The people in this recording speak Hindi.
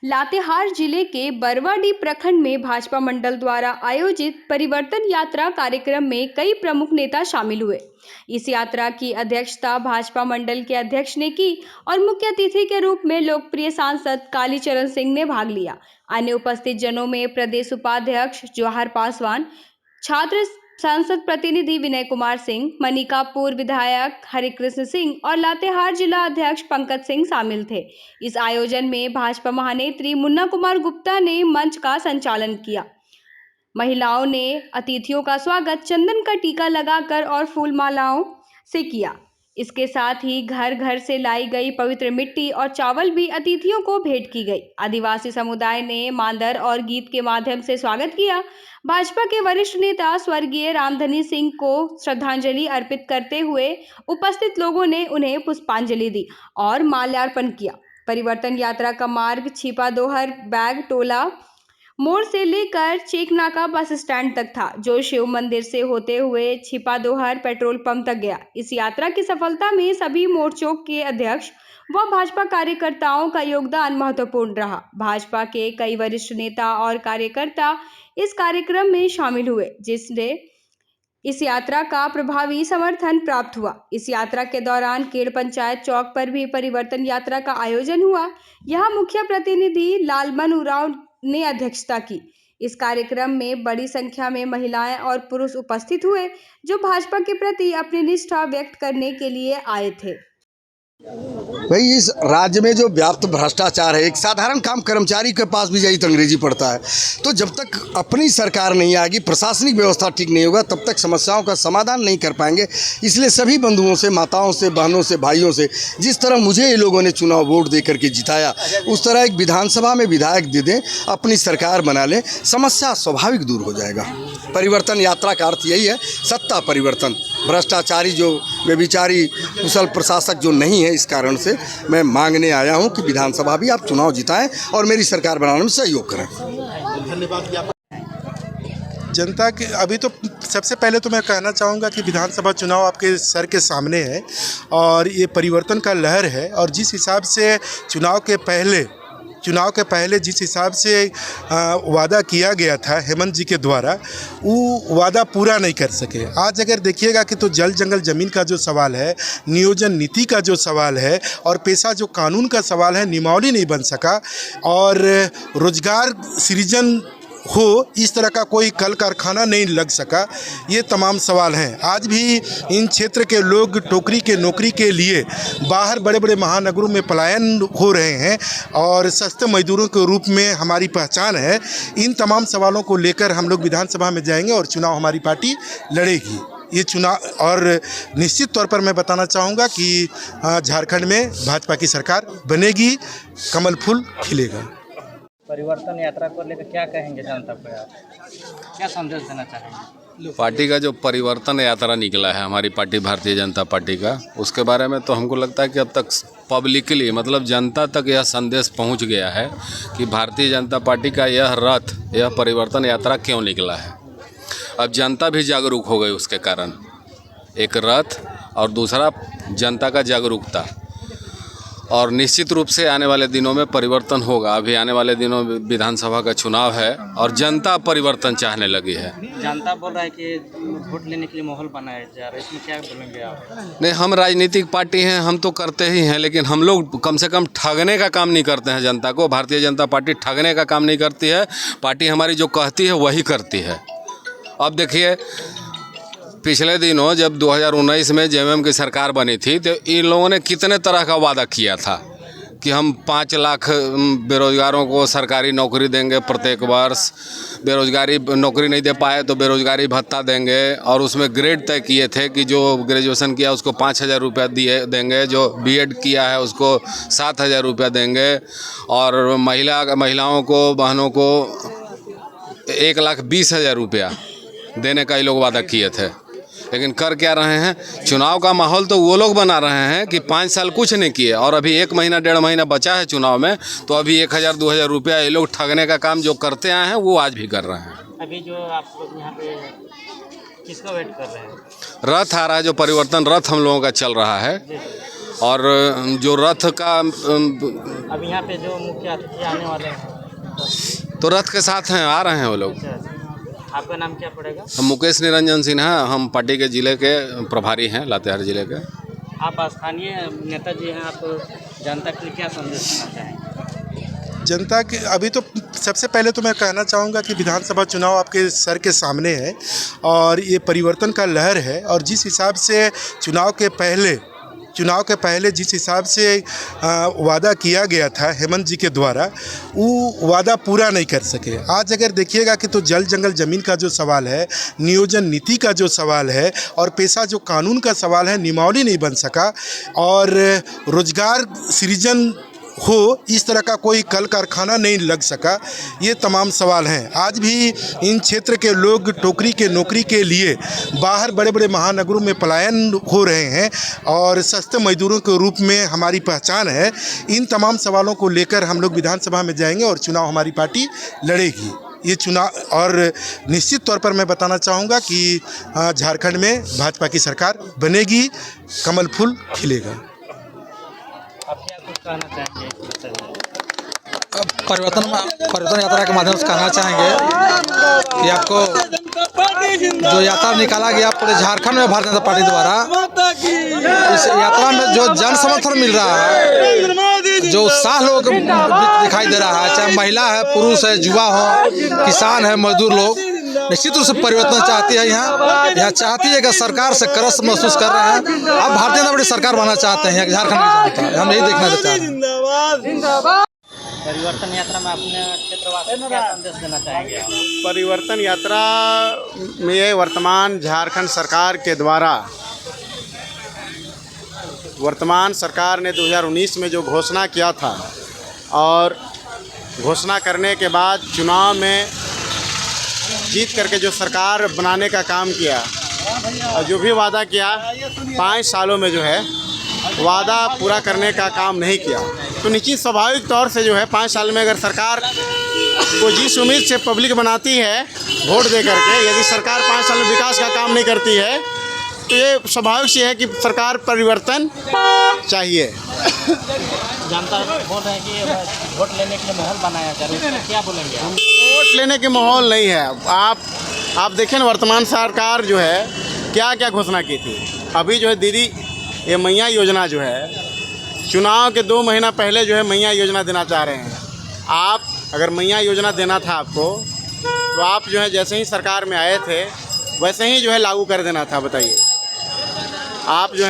लातेहार जिले के बरवाडीह प्रखंड में भाजपा मंडल द्वारा आयोजित परिवर्तन यात्रा कार्यक्रम में कई प्रमुख नेता शामिल हुए। इस यात्रा की अध्यक्षता भाजपा मंडल के अध्यक्ष ने की और मुख्य अतिथि के रूप में लोकप्रिय सांसद कालीचरण सिंह ने भाग लिया। अन्य उपस्थित जनों में प्रदेश उपाध्यक्ष जवाहर पासवान, छात्र सांसद प्रतिनिधि विनय कुमार सिंह, मनिकापुर विधायक हरिकृष्ण सिंह और लातेहार जिला अध्यक्ष पंकज सिंह शामिल थे। इस आयोजन में भाजपा महानेत्री मुन्ना कुमार गुप्ता ने मंच का संचालन किया। महिलाओं ने अतिथियों का स्वागत चंदन का टीका लगाकर और फूल मालाओं से किया। इसके साथ ही घर घर से लाई गई पवित्र मिट्टी और चावल भी अतिथियों को भेंट की गई। आदिवासी समुदाय ने मांदर और गीत के माध्यम से स्वागत किया। भाजपा के वरिष्ठ नेता स्वर्गीय रामधनी सिंह को श्रद्धांजलि अर्पित करते हुए उपस्थित लोगों ने उन्हें पुष्पांजलि दी और माल्यार्पण किया। परिवर्तन यात्रा का मार्ग छिपादोहर बैग टोला मोड़ से लेकर चेकनाका बस स्टैंड तक था, जो शिव मंदिर से होते हुए छिपादोहर पेट्रोल पंप तक गया। इस यात्रा की सफलता में सभी मोर्चों के अध्यक्ष व भाजपा कार्यकर्ताओं का योगदान महत्वपूर्ण रहा। भाजपा के कई वरिष्ठ नेता और कार्यकर्ता इस कार्यक्रम में शामिल हुए, जिससे इस यात्रा का प्रभावी समर्थन प्राप्त हुआ। इस यात्रा के दौरान केड़ पंचायत चौक पर भी परिवर्तन यात्रा का आयोजन हुआ। यहाँ मुख्य प्रतिनिधि लालमन उरांव ने अध्यक्षता की। इस कार्यक्रम में बड़ी संख्या में महिलाएं और पुरुष उपस्थित हुए, जो भाजपा के प्रति अपनी निष्ठा व्यक्त करने के लिए आए थे। भाई, इस राज्य में जो व्याप्त भ्रष्टाचार है, एक साधारण काम कर्मचारी के पास भी जाइए तो अंग्रेजी पढ़ता है। तो जब तक अपनी सरकार नहीं आएगी, प्रशासनिक व्यवस्था ठीक नहीं होगा, तब तक समस्याओं का समाधान नहीं कर पाएंगे। इसलिए सभी बंधुओं से, माताओं से, बहनों से, भाइयों से, जिस तरह मुझे ये लोगों ने चुनाव वोट दे करके जिताया, उस तरह एक विधानसभा में विधायक दे दें, अपनी सरकार बना लें, समस्या स्वाभाविक दूर हो जाएगा। परिवर्तन यात्रा का अर्थ यही है, सत्ता परिवर्तन। भ्रष्टाचारी जो व्यभिचारी कुशल प्रशासक जो नहीं है, इस कारण से मैं मांगने आया हूं कि विधानसभा भी आप चुनाव जिताएं और मेरी सरकार बनाने में सहयोग करें। धन्यवाद। जनता के अभी तो सबसे पहले तो मैं कहना चाहूँगा कि विधानसभा चुनाव आपके सर के सामने है और ये परिवर्तन का लहर है। और जिस हिसाब से चुनाव के पहले जिस हिसाब से वादा किया गया था हेमंत जी के द्वारा, वो वादा पूरा नहीं कर सके। आज अगर देखिएगा कि तो जल जंगल ज़मीन का जो सवाल है, नियोजन नीति का जो सवाल है और पेशा जो कानून का सवाल है, नियमावली नहीं बन सका और रोजगार सृजन हो, इस तरह का कोई कल कारखाना नहीं लग सका। ये तमाम सवाल हैं। आज भी इन क्षेत्र के लोग टोकरी के नौकरी के लिए बाहर बड़े बड़े महानगरों में पलायन हो रहे हैं और सस्ते मजदूरों के रूप में हमारी पहचान है। इन तमाम सवालों को लेकर हम लोग विधानसभा में जाएंगे और चुनाव हमारी पार्टी लड़ेगी। ये चुनाव और निश्चित तौर पर मैं बताना चाहूँगा कि झारखंड में भाजपा की सरकार बनेगी, कमल फूल खिलेगा। परिवर्तन यात्रा को लेकर क्या कहेंगे जनता को, आप क्या संदेश देना चाहेंगे? पार्टी का जो परिवर्तन यात्रा निकला है हमारी पार्टी भारतीय जनता पार्टी का, उसके बारे में तो हमको लगता है कि अब तक पब्लिकली, मतलब जनता तक यह संदेश पहुंच गया है कि भारतीय जनता पार्टी का यह रथ, यह परिवर्तन यात्रा क्यों निकला है। अब जनता भी जागरूक हो गई उसके कारण। एक रथ और दूसरा जनता का जागरूकता। और निश्चित रूप से आने वाले दिनों में परिवर्तन होगा। अभी आने वाले दिनों में विधानसभा का चुनाव है और जनता परिवर्तन चाहने लगी है। जनता बोल रहा है कि वोट लेने के लिए माहौल बनाया जा रहा है, इसमें क्या बोलेंगे आप? नहीं, हम राजनीतिक पार्टी हैं, हम तो करते ही हैं, लेकिन हम लोग कम से कम ठगने का काम नहीं करते हैं जनता को। भारतीय जनता पार्टी ठगने का काम नहीं करती है। पार्टी हमारी जो कहती है वही करती है। अब देखिए, पिछले दिनों जब 2019 में जेएमएम की सरकार बनी थी, तो इन लोगों ने कितने तरह का वादा किया था कि हम 5 लाख बेरोजगारों को सरकारी नौकरी देंगे प्रत्येक वर्ष, बेरोजगारी नौकरी नहीं दे पाए तो बेरोजगारी भत्ता देंगे, और उसमें ग्रेड तय किए थे कि जो ग्रेजुएशन किया उसको 5,000 रुपया देंगे, जो बीएड किया है उसको 7,000 रुपया देंगे, और महिलाओं को, बहनों को 1,20,000 रुपया देने का ये लोग वादा किए थे। लेकिन कर क्या रहे हैं? चुनाव का माहौल तो वो लोग बना रहे हैं कि 5 साल कुछ नहीं किए और अभी 1 महीना 1.5 महीना बचा है चुनाव में, तो अभी 1,000-2,000 रुपया ये लोग ठगने का काम जो करते आए हैं वो आज भी कर रहे हैं। अभी जो आप लोग यहाँ पे किसका वेट कर रहे हैं? रथ आ रहा है, जो परिवर्तन रथ हम लोगों का चल रहा है, और जो रथ का अब यहाँ पे जो मुख्य अतिथि आने वाले हैं, तो रथ के साथ हैं, आ रहे हैं वो लोग। अच्छा, आपका नाम क्या पड़ेगा? हम मुकेश निरंजन सिन्हा, हम पार्टी के ज़िले के प्रभारी हैं, लातेहार ज़िले के। आप स्थानीय नेताजी हैं, आप जनता के लिए क्या संदेश देना चाहेंगे? जनता के अभी तो सबसे पहले तो मैं कहना चाहूँगा कि विधानसभा चुनाव आपके सर के सामने है और ये परिवर्तन का लहर है। और जिस हिसाब से चुनाव के पहले जिस हिसाब से वादा किया गया था हेमंत जी के द्वारा, वो वादा पूरा नहीं कर सके। आज अगर देखिएगा कि तो जल जंगल ज़मीन का जो सवाल है, नियोजन नीति का जो सवाल है और पेशा जो कानून का सवाल है, नियमावली नहीं बन सका और रोजगार सृजन हो इस तरह का कोई कल कारखाना नहीं लग सका, ये तमाम सवाल हैं। आज भी इन क्षेत्र के लोग टोकरी के नौकरी के लिए बाहर बड़े बड़े महानगरों में पलायन हो रहे हैं और सस्ते मजदूरों के रूप में हमारी पहचान है। इन तमाम सवालों को लेकर हम लोग विधानसभा में जाएंगे और चुनाव हमारी पार्टी लड़ेगी। ये चुनाव और निश्चित तौर पर मैं बताना चाहूँगा कि झारखंड में भाजपा की सरकार बनेगी, कमल फूल खिलेगा। आप क्या कुछ कहना चाहेंगे इस विषय में? परिवर्तन यात्रा के माध्यम से कहना चाहेंगे कि आपको जो यात्रा निकाला गया पूरे झारखंड में भारतीय जनता पार्टी द्वारा, इस यात्रा में जो जन समर्थन मिल रहा है, जो उत्साह लोगों को दिखाई दे रहा है, चाहे महिला है, पुरुष है, युवा हो, किसान है, मजदूर लोग, निश्चित रूप से परिवर्तन चाहती है। यहाँ चाहती है कि सरकार से करस महसूस कर रहे हैं। अब भारतीय जनता पार्टी सरकार बनना चाहते हैं, झारखंड में चाहता है, हम यही देखना चाहते हैं। परिवर्तन यात्रा में अपने क्षेत्रवासियों को क्या संदेश देना चाहेंगे आप? परिवर्तन यात्रा में वर्तमान झारखंड सरकार के द्वारा, वर्तमान सरकार ने 2019 में जो घोषणा किया था और घोषणा करने के बाद चुनाव में जीत करके जो सरकार बनाने का काम किया और जो भी वादा किया 5 सालों में जो है वादा पूरा करने का काम नहीं किया। तो निश्चित स्वाभाविक तौर से जो है 5 साल में अगर सरकार को जिस उम्मीद से पब्लिक बनाती है वोट दे करके, यदि सरकार 5 साल में विकास का काम नहीं करती है तो ये स्वाभाविक सी है कि सरकार परिवर्तन चाहिए। जनता बोल रहे हैं कि वोट लेने के लिए माहौल बनाया जा रहा है, क्या बोलेंगे आप? वोट लेने के माहौल नहीं है। आप देखें ना, वर्तमान सरकार जो है क्या क्या घोषणा की थी। अभी जो है दीदी ये मैया योजना जो है, चुनाव के 2 महीना पहले जो है मैया योजना देना चाह रहे हैं। आप अगर मैया योजना देना था आपको, तो आप जो है जैसे ही सरकार में आए थे वैसे ही जो है लागू कर देना था। बताइए, आप जो है